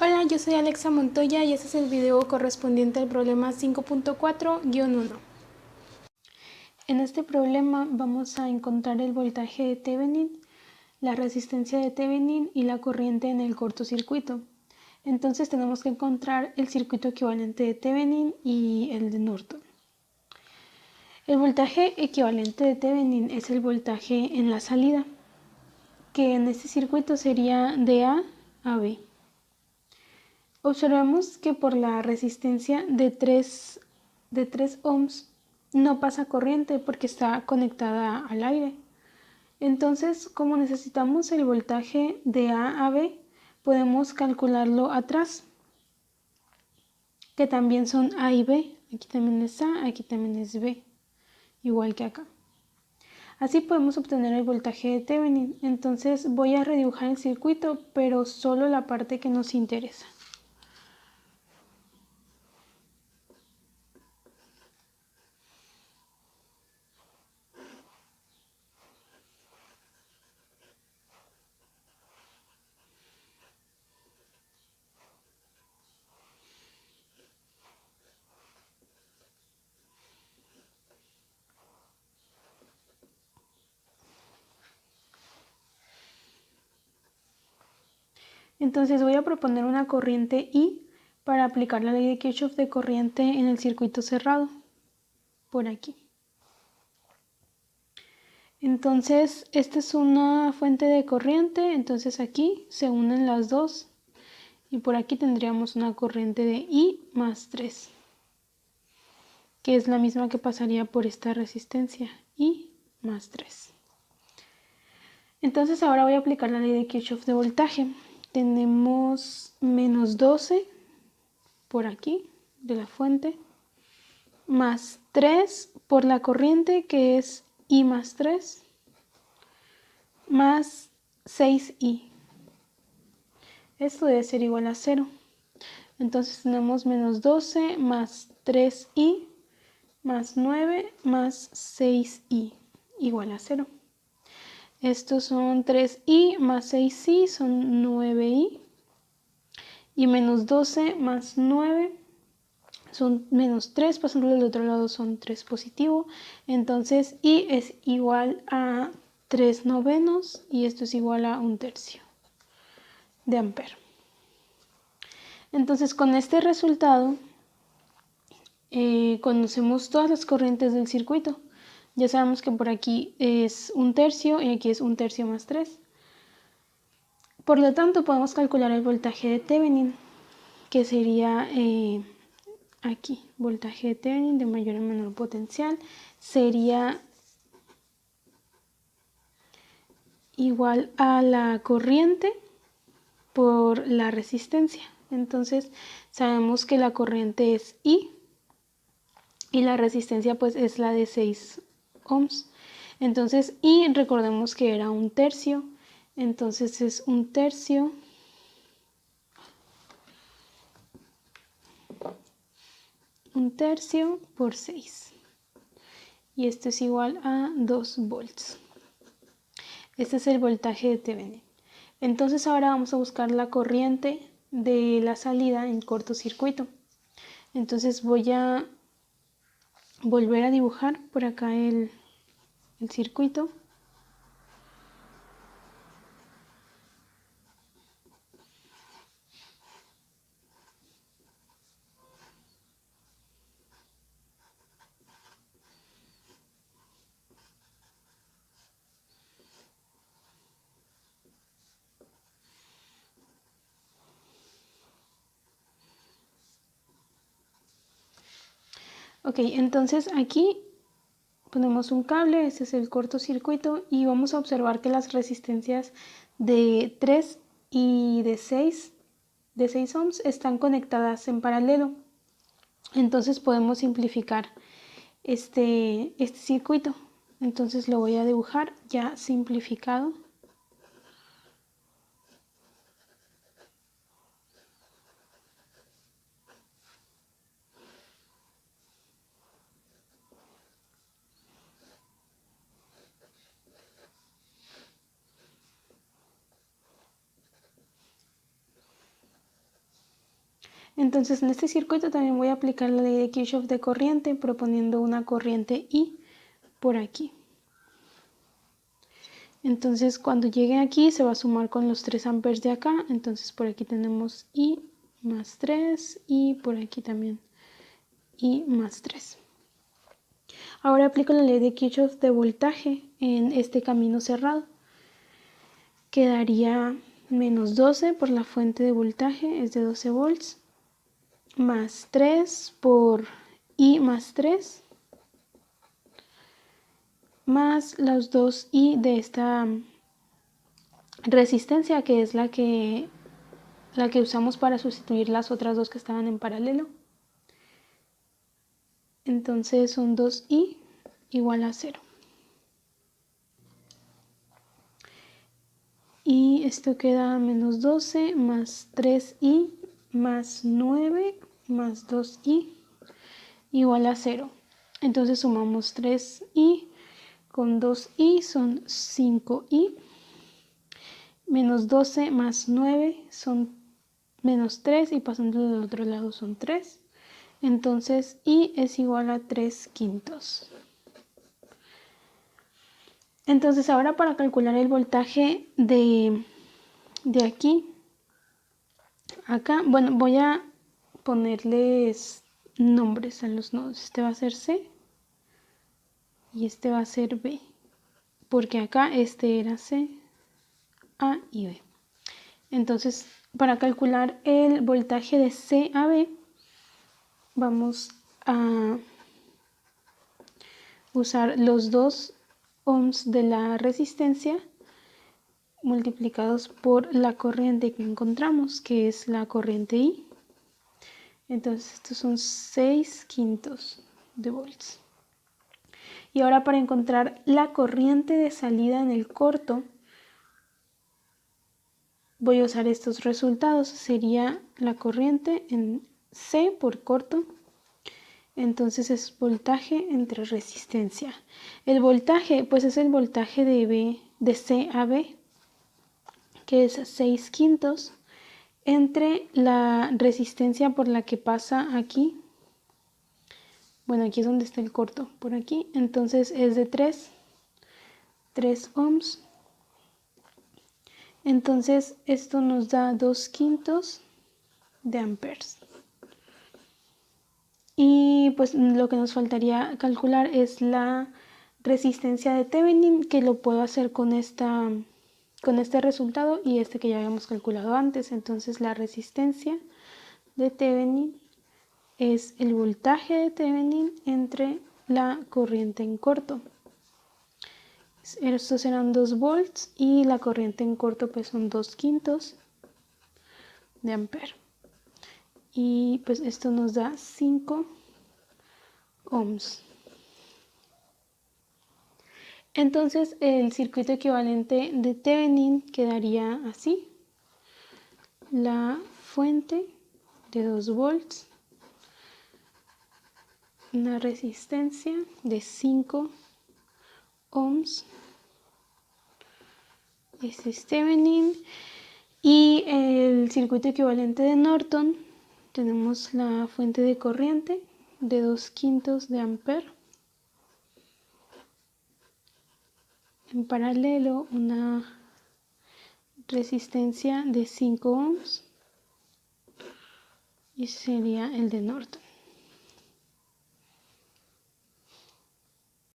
Hola, yo soy Alexa Montoya y este es el video correspondiente al problema 5.4-1. En este problema vamos a encontrar el voltaje de Thevenin, la resistencia de Thevenin y la corriente en el cortocircuito. Entonces tenemos que encontrar el circuito equivalente de Thevenin y el de Norton. El voltaje equivalente de Thevenin es el voltaje en la salida, que en este circuito sería de A a B. Observemos que por la resistencia de 3 ohms no pasa corriente porque está conectada al aire. Entonces, como necesitamos el voltaje de A a B, podemos calcularlo atrás, que también son A y B. Aquí también es A, aquí también es B, igual que acá. Así podemos obtener el voltaje de Thevenin. Entonces voy a redibujar el circuito, pero solo la parte que nos interesa. Entonces voy a proponer una corriente I para aplicar la ley de Kirchhoff de corriente en el circuito cerrado, por aquí. Entonces esta es una fuente de corriente, entonces aquí se unen las dos y por aquí tendríamos una corriente de I más 3, que es la misma que pasaría por esta resistencia, I más 3. Entonces ahora voy a aplicar la ley de Kirchhoff de voltaje. Tenemos menos 12 por aquí de la fuente, más 3 por la corriente, que es I más 3, más 6I. Esto debe ser igual a 0. Entonces tenemos menos 12 más 3I más 9 más 6I igual a 0. Estos son 3I más 6I son 9I. Y menos 12 más 9 son menos 3, pasando del otro lado son 3 positivo. Entonces I es igual a 3 novenos y esto es igual a 1/3 de ampere. Entonces con este resultado conocemos todas las corrientes del circuito. Ya sabemos que por aquí es 1/3 y aquí es 1/3 más 3. Por lo tanto podemos calcular el voltaje de Thevenin, que sería aquí, voltaje de Thevenin de mayor a menor potencial, sería igual a la corriente por la resistencia. Entonces sabemos que la corriente es I y la resistencia pues es la de 6 ohms. Entonces I, recordemos que era 1/3, entonces es 1/3 por 6 y esto es igual a 2 volts. Este es el voltaje de Thevenin. Entonces ahora vamos a buscar la corriente de la salida en cortocircuito. Entonces voy a volver a dibujar por acá el circuito. Ok, entonces aquí ponemos un cable, este es el cortocircuito y vamos a observar que las resistencias de 3 y de 6 ohms están conectadas en paralelo. Entonces podemos simplificar este circuito. Entonces lo voy a dibujar ya simplificado. Entonces en este circuito también voy a aplicar la ley de Kirchhoff de corriente, proponiendo una corriente I por aquí. Entonces cuando llegue aquí se va a sumar con los 3 amperes de acá. Entonces por aquí tenemos I más 3 y por aquí también I más 3. Ahora aplico la ley de Kirchhoff de voltaje en este camino cerrado. Quedaría menos 12 por la fuente de voltaje, es de 12 volts, más 3 por I más 3, más los 2 I de esta resistencia, que es la que usamos para sustituir las otras dos que estaban en paralelo. Entonces son 2I igual a 0. Y esto queda menos 12 más 3I más 9 más 2I igual a 0. Entonces sumamos 3I con 2I son 5I. Menos 12 más 9 son menos 3 y pasando del otro lado son 3. Entonces I es igual a 3/5. Entonces ahora para calcular el voltaje de aquí, acá, bueno, voy a ponerles nombres a los nodos. Este va a ser C y este va a ser B, porque acá este era C, A y B. Entonces para calcular el voltaje de C a B vamos a usar los 2 ohms de la resistencia multiplicados por la corriente que encontramos, que es la corriente I. Entonces estos son 6/5 de volts. Y ahora para encontrar la corriente de salida en el corto, voy a usar estos resultados. Sería la corriente en C por corto. Entonces es voltaje entre resistencia. El voltaje, pues es el voltaje de C a B, que es 6/5, entre la resistencia por la que pasa aquí. Bueno, aquí es donde está el corto, por aquí. Entonces es de 3 ohms. Entonces esto nos da 2/5 de amperes. Y pues lo que nos faltaría calcular es la resistencia de Thevenin, que lo puedo hacer con este resultado y este que ya habíamos calculado antes. Entonces la resistencia de Thevenin es el voltaje de Thevenin entre la corriente en corto. Estos serán 2 volts y la corriente en corto pues son 2/5 de ampere. Y pues esto nos da 5 ohms. Entonces el circuito equivalente de Thevenin quedaría así. La fuente de 2 volts, una resistencia de 5 ohms, este es Thevenin. Y el circuito equivalente de Norton, tenemos la fuente de corriente de 2/5 de ampere. En paralelo una resistencia de 5 ohms y sería el de Norton.